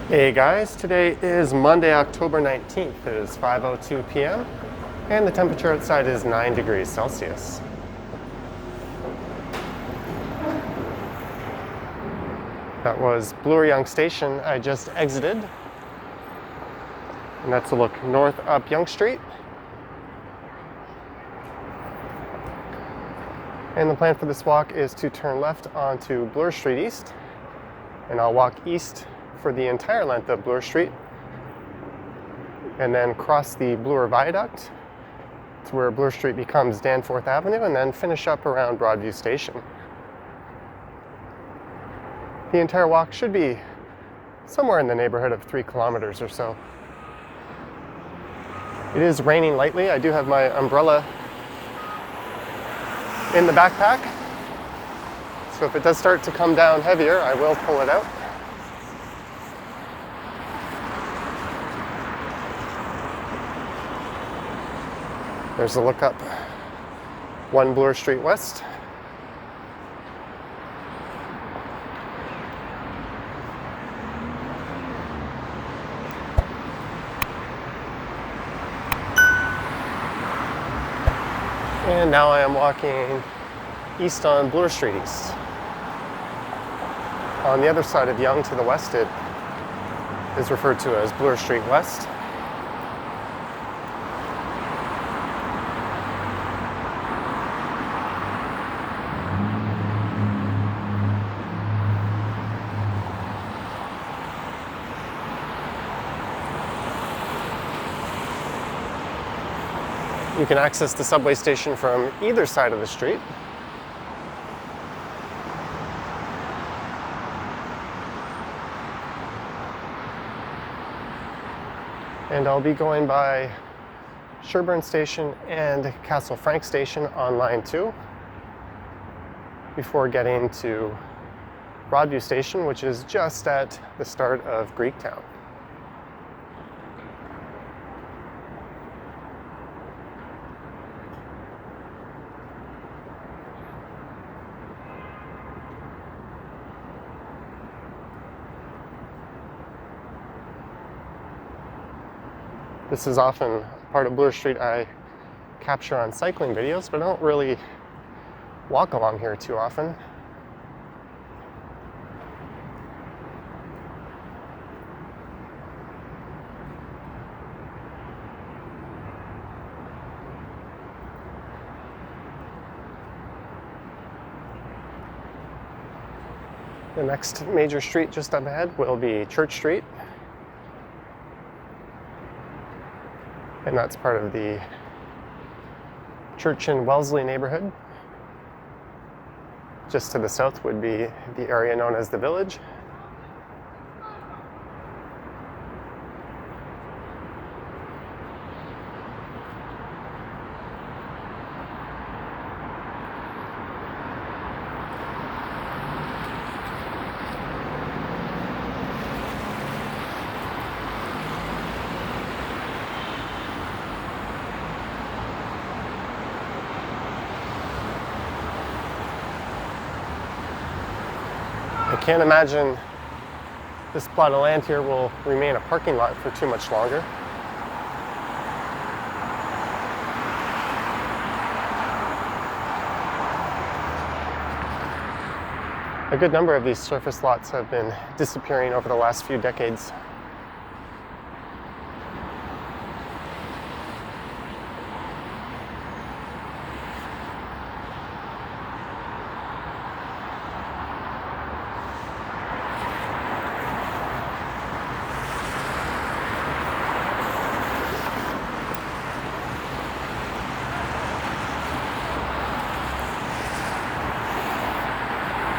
Hey guys, today is Monday, October 19th. It is 5:02 p.m. and the temperature outside is 9 degrees Celsius. That was Bloor-Yonge Station I just exited. And that's a look north up Yonge Street. And the plan for this walk is to turn left onto Bloor Street East. And I'll walk east for the entire length of Bloor Street. And then cross the Bloor Viaduct to where Bloor Street becomes Danforth Avenue, and then finish up around Broadview Station. The entire walk should be somewhere in the neighborhood of 3 kilometers or so. It is raining lightly. I do have my umbrella in the backpack. So if it does start to come down heavier, I will pull it out. There's a look up 1 Bloor Street West. And now I am walking east on Bloor Street East. On the other side of Yonge to the west, it is referred to as Bloor Street West. You can access the subway station from either side of the street. And I'll be going by Sherbourne Station and Castle Frank Station on line 2 before getting to Broadview Station, which is just at the start of Greektown. This is often part of Bloor Street I capture on cycling videos, but I don't really walk along here too often. The next major street just up ahead will be Church Street. And that's part of the Church and Wellesley neighborhood. Just to the south would be the area known as the Village. I can't imagine this plot of land here will remain a parking lot for too much longer. A good number of these surface lots have been disappearing over the last few decades.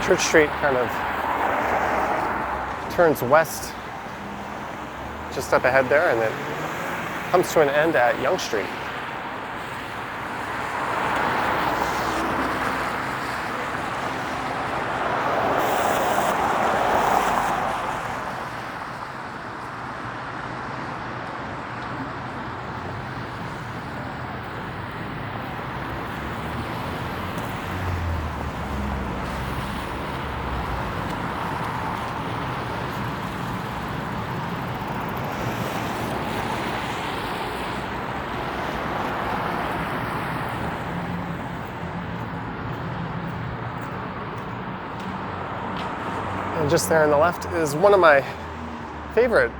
Church Street kind of turns west just up ahead there, and it comes to an end at Yonge Street. And just there on the left is one of my favorite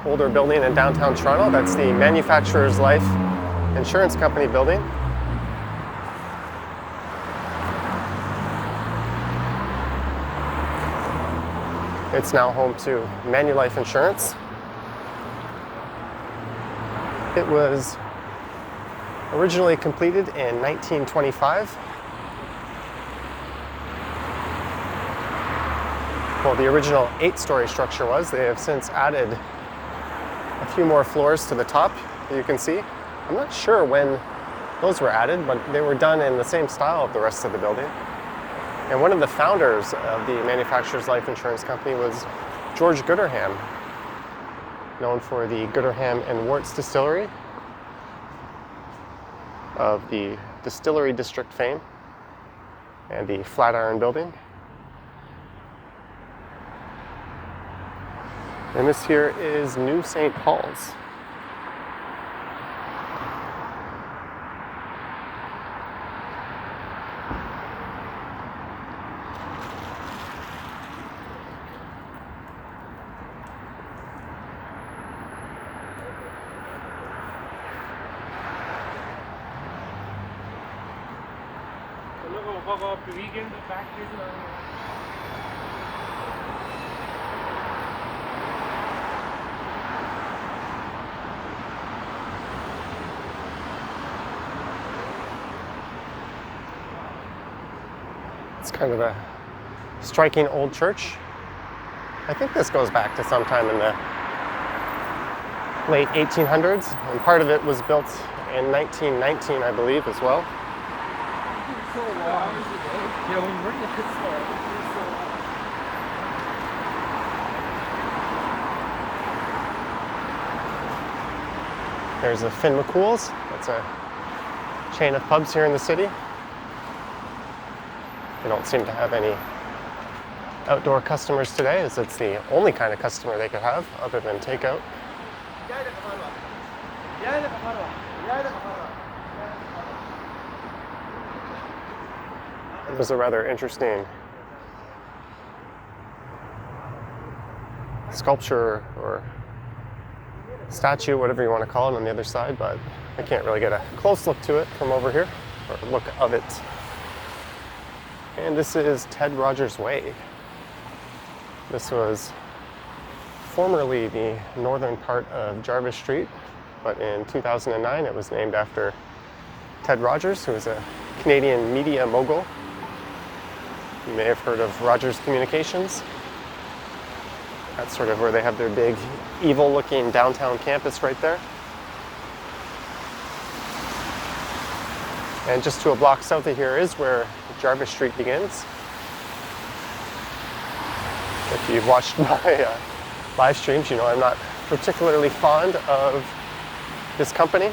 older building in downtown Toronto. That's the Manufacturers Life Insurance Company building. It's now home to Manulife Insurance. It was originally completed in 1925. Well, the original 8-story structure was. They have since added a few more floors to the top, you can see. I'm not sure when those were added, but they were done in the same style of the rest of the building. And one of the founders of the Manufacturers Life Insurance Company was George Gooderham, known for the Gooderham and Worts Distillery of the Distillery District fame and the Flatiron Building. And this here is New St. Paul's. It's kind of a striking old church. I think this goes back to sometime in the late 1800s, and part of it was built in 1919, I believe, as well. There's a Finn McCool's. That's a chain of pubs here in the city. They don't seem to have any outdoor customers today, as it's the only kind of customer they could have other than takeout. There's a rather interesting sculpture or statue, whatever you want to call it, on the other side, but I can't really get a close look to it from over here, or look of it. And this is Ted Rogers Way. This was formerly the northern part of Jarvis Street, but in 2009 it was named after Ted Rogers, who was a Canadian media mogul. You may have heard of Rogers Communications. That's sort of where they have their big, evil-looking downtown campus right there. And just to a block south of here is where Jarvis Street begins. If you've watched my live streams, you know I'm not particularly fond of this company.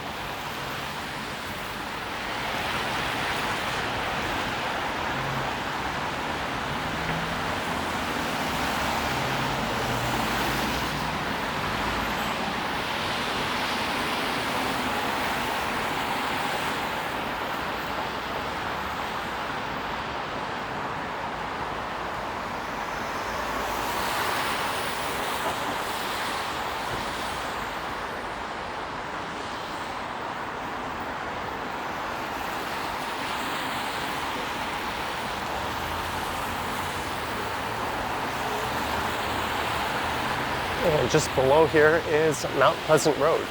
And just below here is Mount Pleasant Road.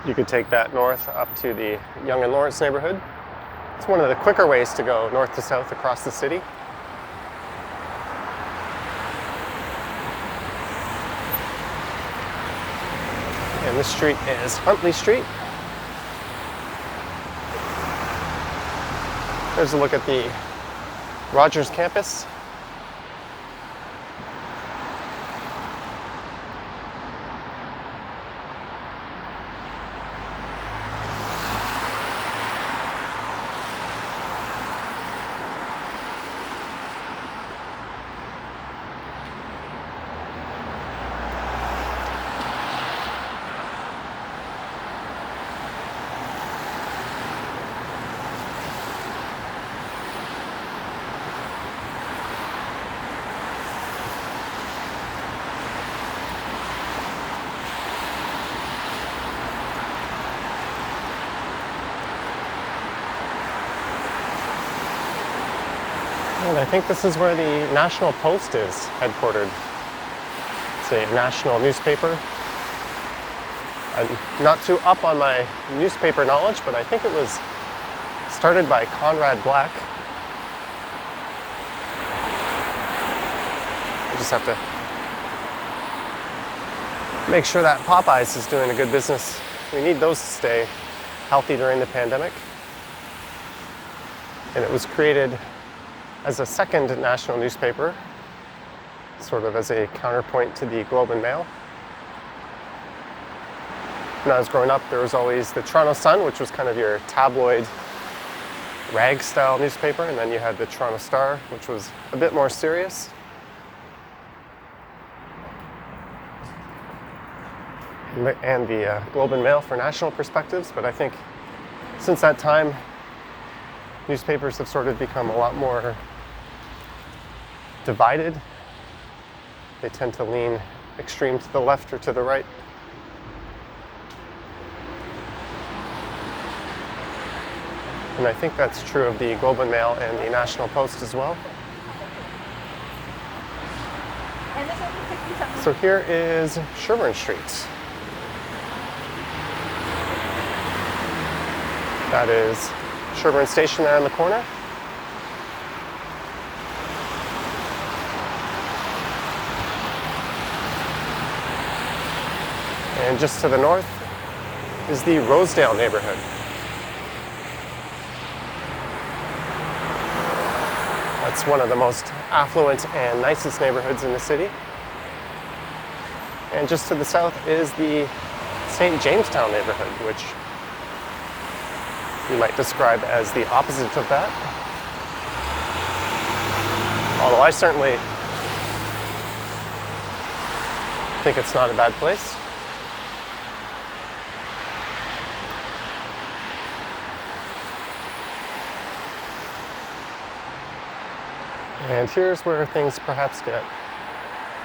You could take that north up to the Yonge and Lawrence neighborhood. It's one of the quicker ways to go north to south across the city. And this street is Huntley Street. There's a look at the Rogers campus. And I think this is where the National Post is headquartered. It's a national newspaper. I'm not too up on my newspaper knowledge, but I think it was started by Conrad Black. I just have to make sure that Popeyes is doing a good business. We need those to stay healthy during the pandemic. And it was created as a second national newspaper, sort of as a counterpoint to the Globe and Mail. When I was growing up, there was always the Toronto Sun, which was kind of your tabloid rag-style newspaper, and then you had the Toronto Star, which was a bit more serious. And the Globe and Mail for national perspectives, but I think since that time, newspapers have sort of become a lot more divided. They tend to lean extreme to the left or to the right. And I think that's true of the Globe and Mail and the National Post as well. So here is Sherbourne Street. That is Sherbourne Station there in the corner. And just to the north is the Rosedale neighborhood. That's one of the most affluent and nicest neighborhoods in the city. And just to the south is the St. Jamestown neighborhood, which you might describe as the opposite of that. Although I certainly think it's not a bad place. And here's where things perhaps get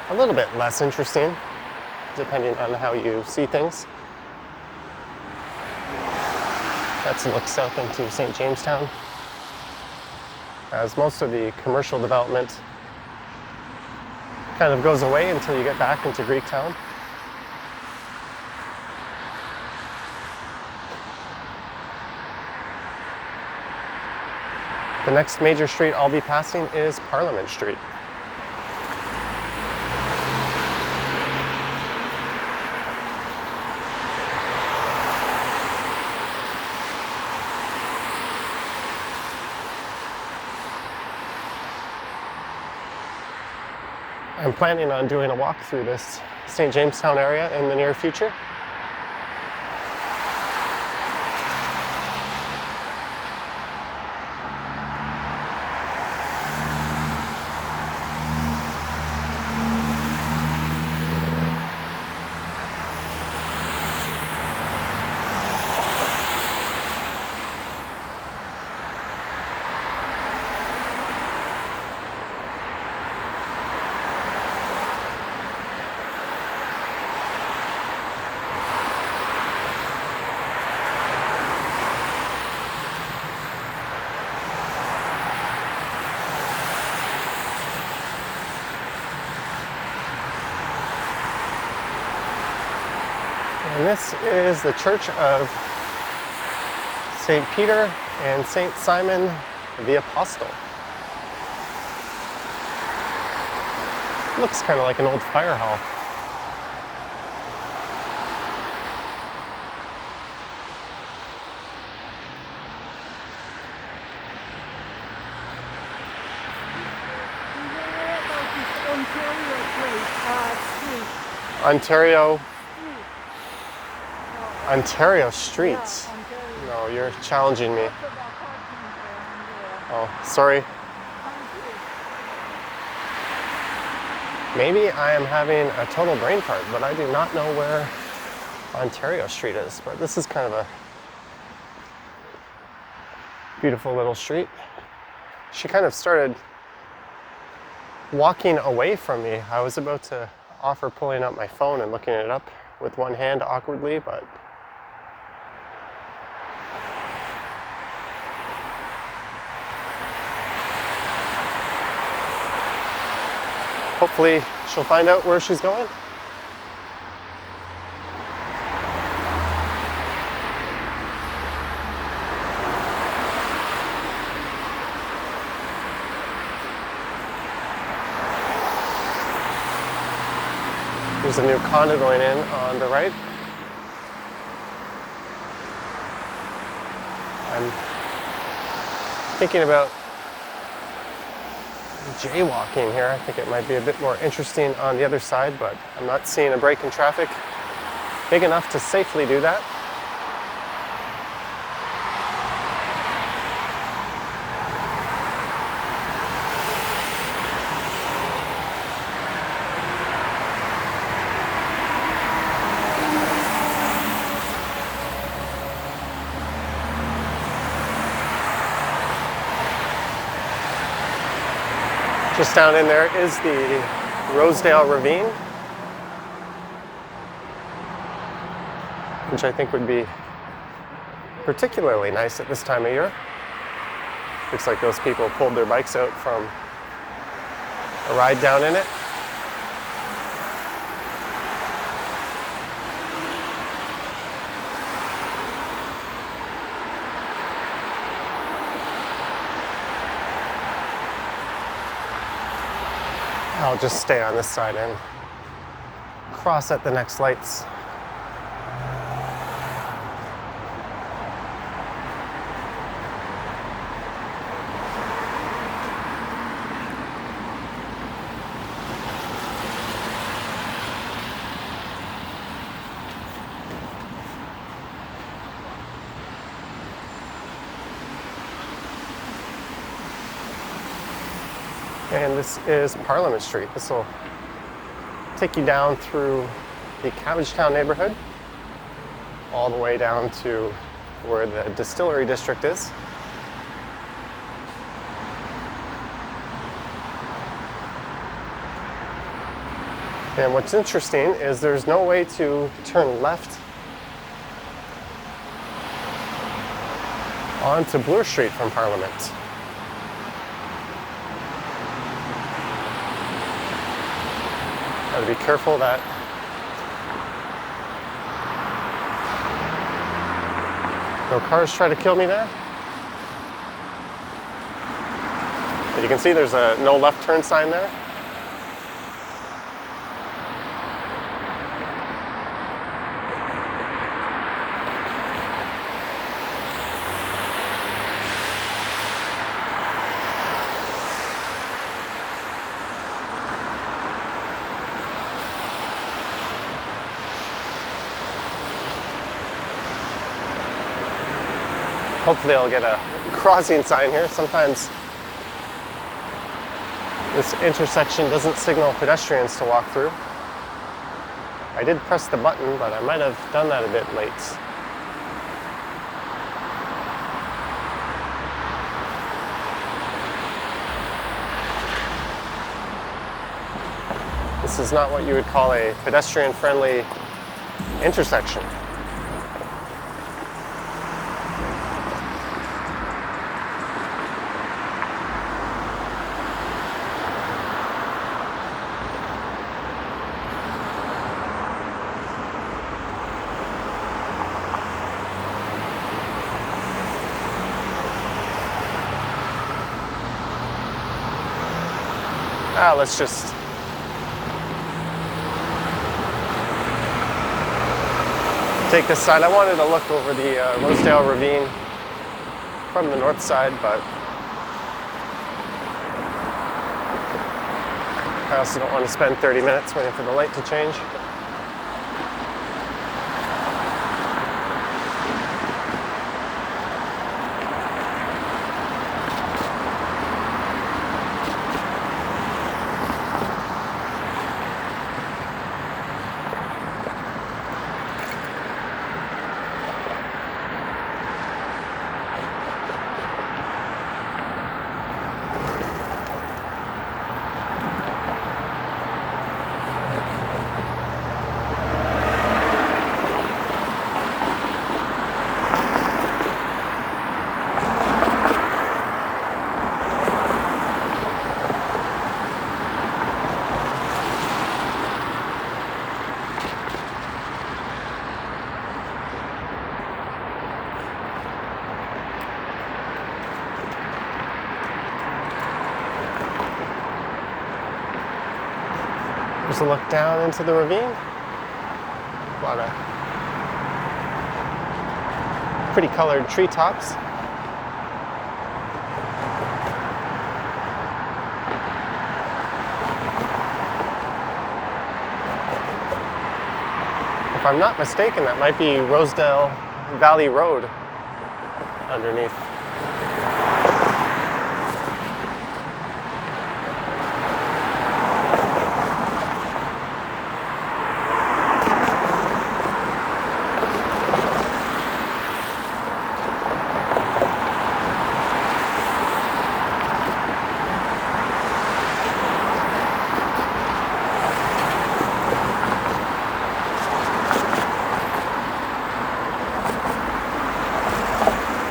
a little bit less interesting, depending on how you see things. That's a look south into St. Jamestown, as most of the commercial development kind of goes away until you get back into Greektown. The next major street I'll be passing is Parliament Street. I'm planning on doing a walk through this St. Jamestown area in the near future. And this is the Church of St. Peter and St. Simon the Apostle. Looks kind of like an old fire hall. Ontario streets. No, you're challenging me. Oh, sorry. Maybe I am having a total brain fart, but I do not know where Ontario Street is. But this is kind of a beautiful little street. She kind of started walking away from me. I was about to offer pulling up my phone and looking it up with one hand awkwardly, but Hopefully she'll find out where she's going. There's a new condo going in on the right. I'm thinking about jaywalking here. I think it might be a bit more interesting on the other side, but I'm not seeing a break in traffic big enough to safely do that. Just down in there is the Rosedale Ravine, which I think would be particularly nice at this time of year. Looks like those people pulled their bikes out from a ride down in it. I'll just stay on this side and cross at the next lights. And this is Parliament Street. This will take you down through the Cabbagetown neighborhood, all the way down to where the Distillery District is. And what's interesting is there's no way to turn left onto Bloor Street from Parliament. Gotta be careful that no cars try to kill me there. But you can see there's a no left turn sign there. Hopefully I'll get a crossing sign here. Sometimes this intersection doesn't signal pedestrians to walk through. I did press the button, but I might have done that a bit late. This is not what you would call a pedestrian-friendly intersection. Let's just take this side. I wanted to look over the Rosedale Ravine from the north side, but I also don't want to spend 30 minutes waiting for the light to change. Here's a look down into the ravine. A lot of pretty colored treetops. If I'm not mistaken, that might be Rosedale Valley Road underneath.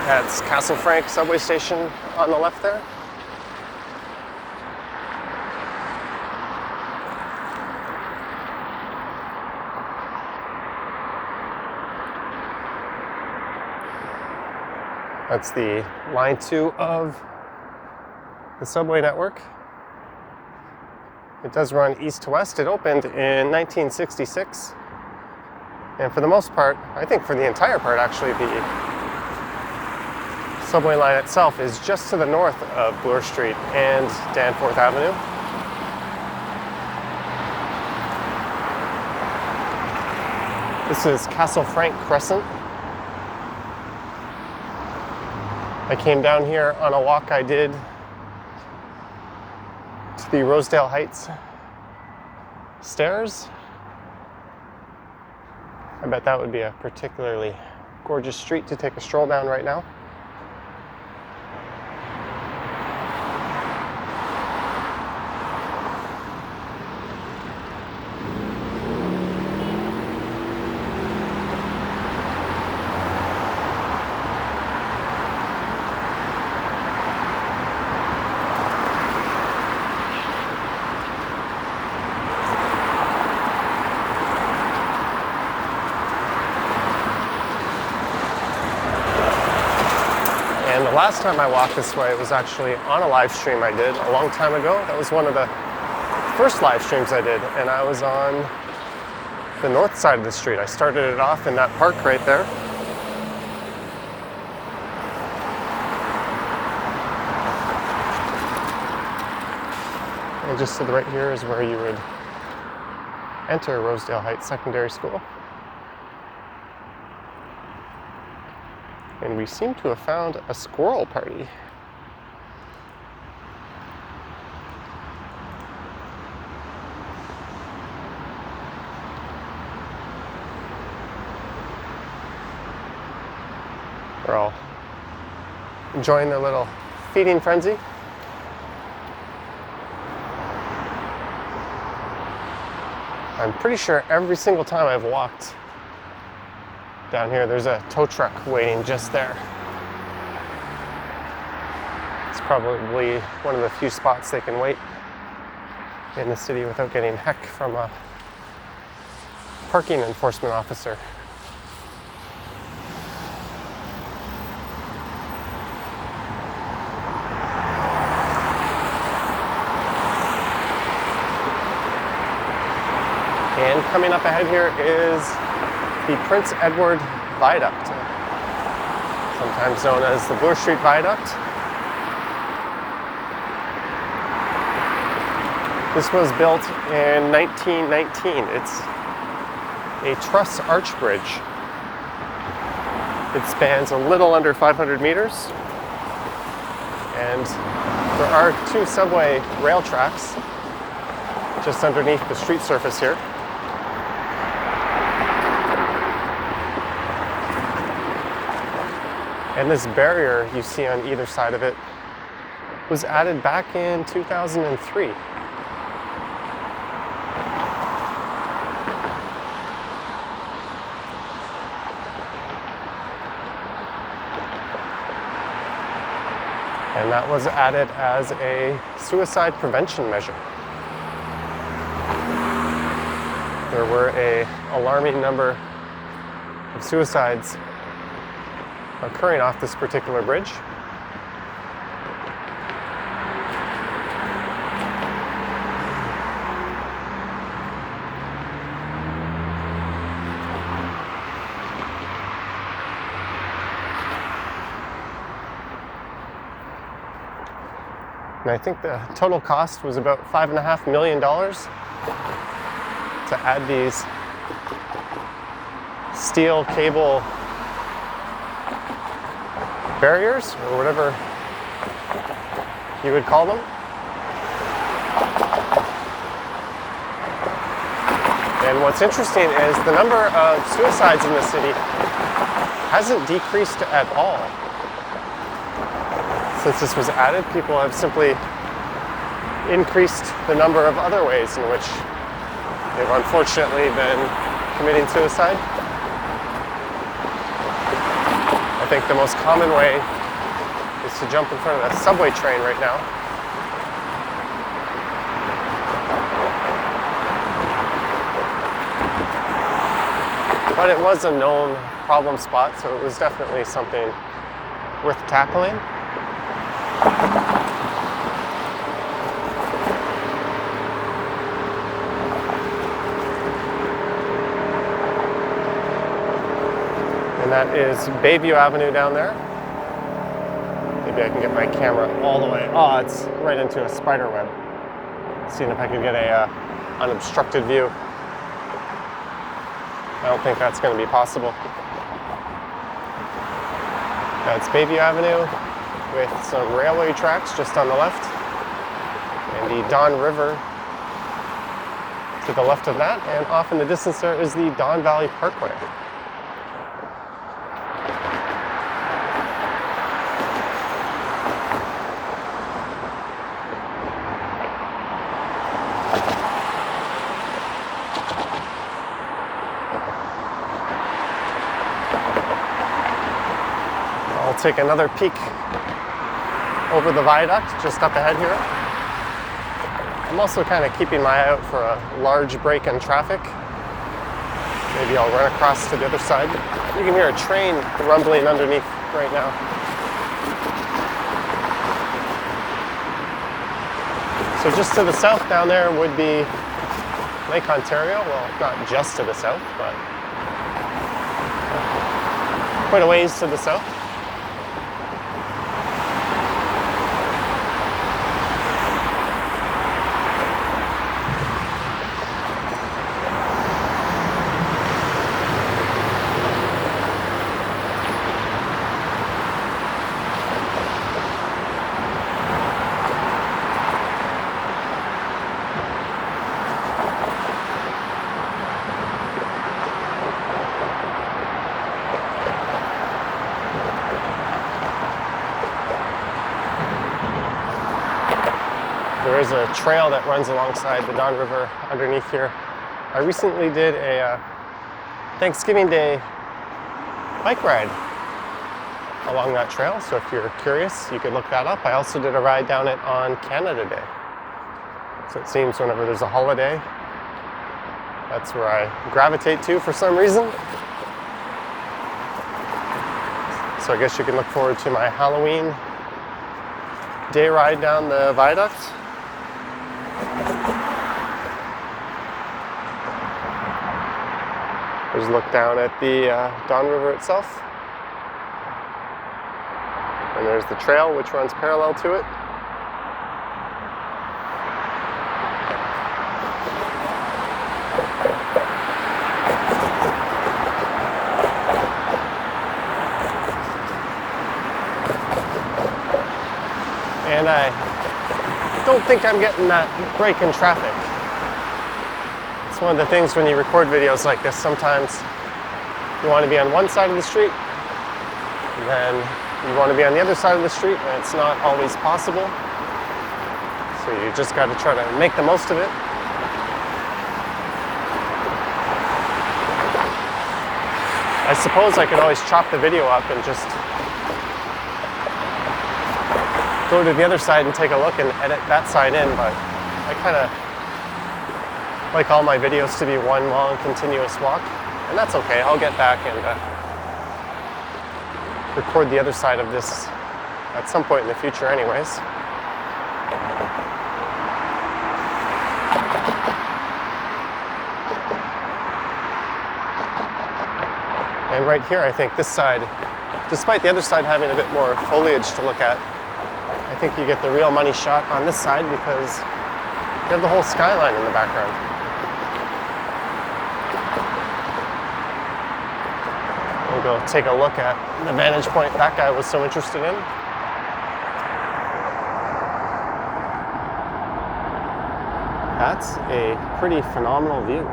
That's Castle Frank subway station on the left there. That's the line 2 of the subway network. It does run east to west. It opened in 1966. And for the most part, I think for the entire part actually, the subway line itself is just to the north of Bloor Street and Danforth Avenue. This is Castle Frank Crescent. I came down here on a walk I did to the Rosedale Heights stairs. I bet that would be a particularly gorgeous street to take a stroll down right now. And the last time I walked this way, it was actually on a live stream I did a long time ago. That was one of the first live streams I did, and I was on the north side of the street. I started it off in that park right there. And just to the right here is where you would enter Rosedale Heights Secondary School. And we seem to have found a squirrel party. They're all enjoying their little feeding frenzy. I'm pretty sure every single time I've walked down here, there's a tow truck waiting just there. It's probably one of the few spots they can wait in the city without getting heck from a parking enforcement officer. And coming up ahead here is the Prince Edward Viaduct, sometimes known as the Bloor Street Viaduct. This was built in 1919. It's a truss arch bridge. It spans a little under 500 meters, and there are 2 subway rail tracks just underneath the street surface here. And this barrier you see on either side of it was added back in 2003. And that was added as a suicide prevention measure. There were an alarming number of suicides occurring off this particular bridge. And I think the total cost was about $5.5 million to add these steel cable barriers, or whatever you would call them. And what's interesting is the number of suicides in the city hasn't decreased at all. Since this was added, people have simply increased the number of other ways in which they've unfortunately been committing suicide. I think the most common way is to jump in front of a subway train right now. But it was a known problem spot, so it was definitely something worth tackling. And that is Broadview Avenue down there. Maybe I can get my camera all the way. Oh, it's right into a spider web. Seeing if I can get a unobstructed view. I don't think that's going to be possible. That's Broadview Avenue with some railway tracks just on the left, and the Don River to the left of that, and off in the distance there is the Don Valley Parkway. I'll take another peek over the viaduct just up ahead here. I'm also kind of keeping my eye out for a large break in traffic. Maybe I'll run across to the other side. You can hear a train rumbling underneath right now. So just to the south down there would be Lake Ontario. Well, not just to the south, but quite a ways to the south. There is a trail that runs alongside the Don River underneath here. I recently did a Thanksgiving Day bike ride along that trail, so if you're curious, you could look that up. I also did a ride down it on Canada Day. So it seems whenever there's a holiday, that's where I gravitate to for some reason. So I guess you can look forward to my Halloween day ride down the viaduct. There's a look down at the Don River itself. And there's the trail which runs parallel to it. And I don't think I'm getting that break in traffic. It's one of the things when you record videos like this, sometimes you want to be on one side of the street, and then you want to be on the other side of the street, and it's not always possible. So you just got to try to make the most of it. I suppose I could always chop the video up and just go to the other side and take a look and edit that side in, but I kind of like all my videos to be one long continuous walk, and that's okay. I'll get back and record the other side of this at some point in the future anyways. And right here, I think this side, despite the other side having a bit more foliage to look at, I I think you get the real money shot on this side because you have the whole skyline in the background. We'll go take a look at the vantage point that guy was so interested in. That's a pretty phenomenal view.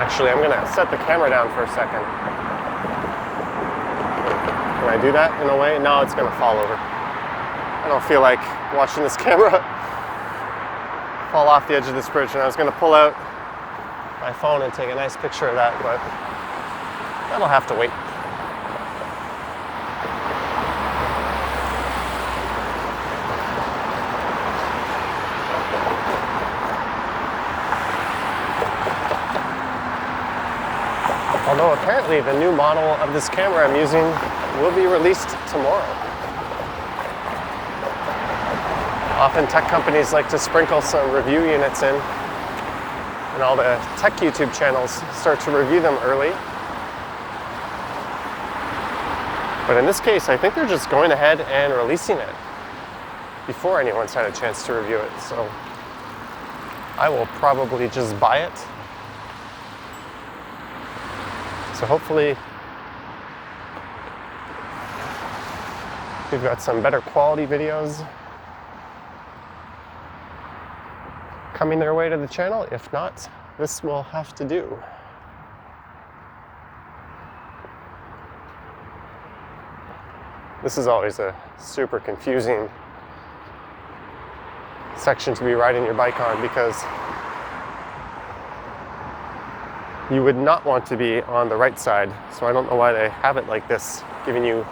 Actually, I'm gonna set the camera down for a second. Can I do that in a way? No, it's gonna fall over. I don't feel like watching this camera fall off the edge of this bridge, and I was gonna pull out my phone and take a nice picture of that, but that'll have to wait. Although apparently the new model of this camera I'm using will be released tomorrow. Often tech companies like to sprinkle some review units in, and all the tech YouTube channels start to review them early. But in this case, I think they're just going ahead and releasing it before anyone's had a chance to review it. So I will probably just buy it. So hopefully we've got some better quality videos coming their way to the channel. If not, this will have to do. This is always a super confusing section to be riding your bike on because you would not want to be on the right side. So I don't know why they have it like this, giving you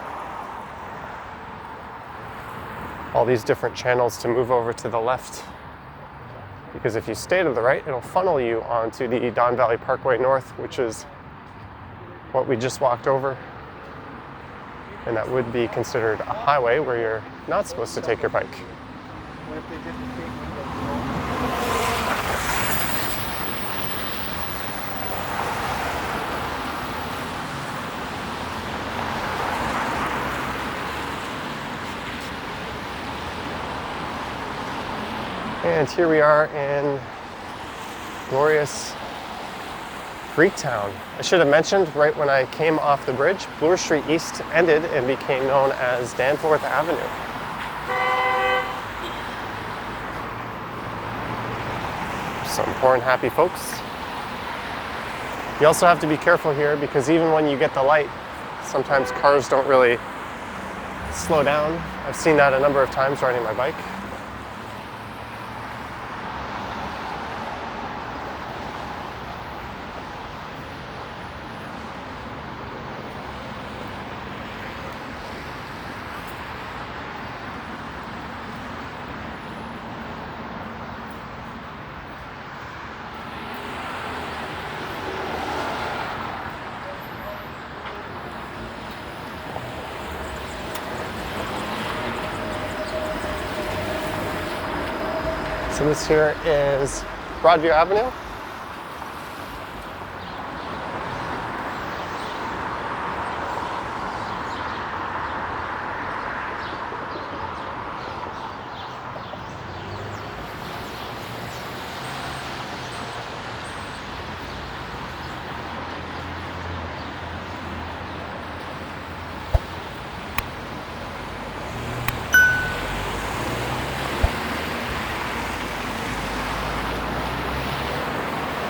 all these different channels to move over to the left. Because if you stay to the right, it'll funnel you onto the Don Valley Parkway North, which is what we just walked over. And that would be considered a highway where you're not supposed to take your bike. And here we are in glorious Greektown. I should have mentioned right when I came off the bridge, Bloor Street East ended and became known as Danforth Avenue. Some poor and happy folks. You also have to be careful here because even when you get the light, sometimes cars don't really slow down. I've seen that a number of times riding my bike. So this here is Broadview Avenue.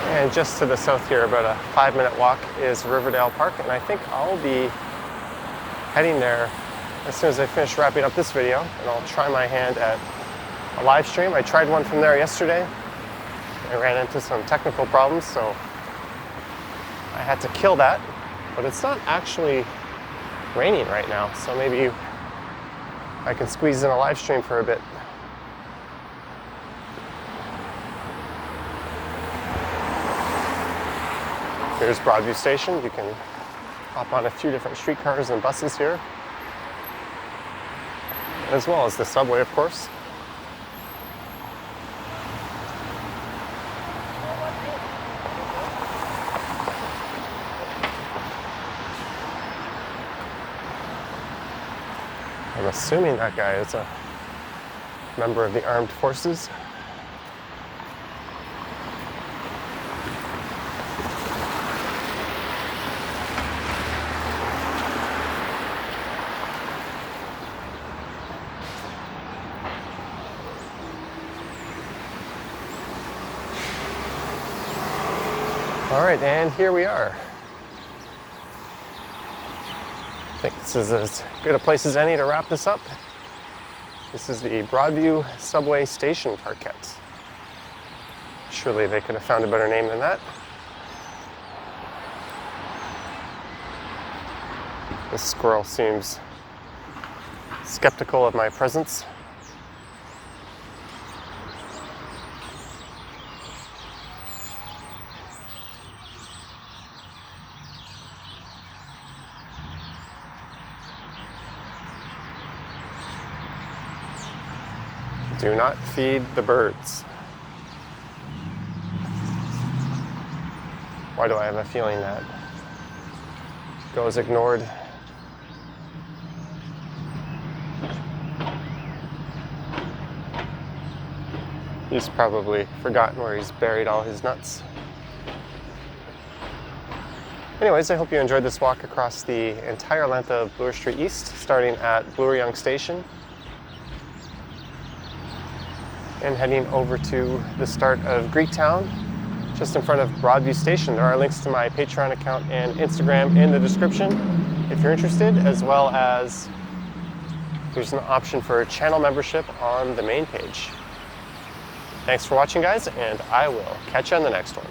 And just to the south here, about a 5-minute walk, is Riverdale Park, and I think I'll be heading there as soon as I finish wrapping up this video, and I'll try my hand at a live stream. I tried one from there yesterday. I ran into some technical problems, so I had to kill that, but it's not actually raining right now, so maybe I can squeeze in a live stream for a bit. Here's Broadview Station. You can hop on a few different streetcars and buses here, as well as the subway, of course. I'm assuming that guy is a member of the armed forces. All right, and here we are. I think this is as good a place as any to wrap this up. This is the Broadview subway station parkette. Surely they could have found a better name than that. This squirrel seems skeptical of my presence. Do not feed the birds. Why do I have a feeling that goes ignored? He's probably forgotten where he's buried all his nuts. Anyways, I hope you enjoyed this walk across the entire length of Bloor Street East, starting at Broadview Station and heading over to the start of Greektown, just in front of Broadview Station. There are links to my Patreon account and Instagram in the description if you're interested, as well as there's an option for channel membership on the main page. Thanks for watching, guys, and I will catch you on the next one.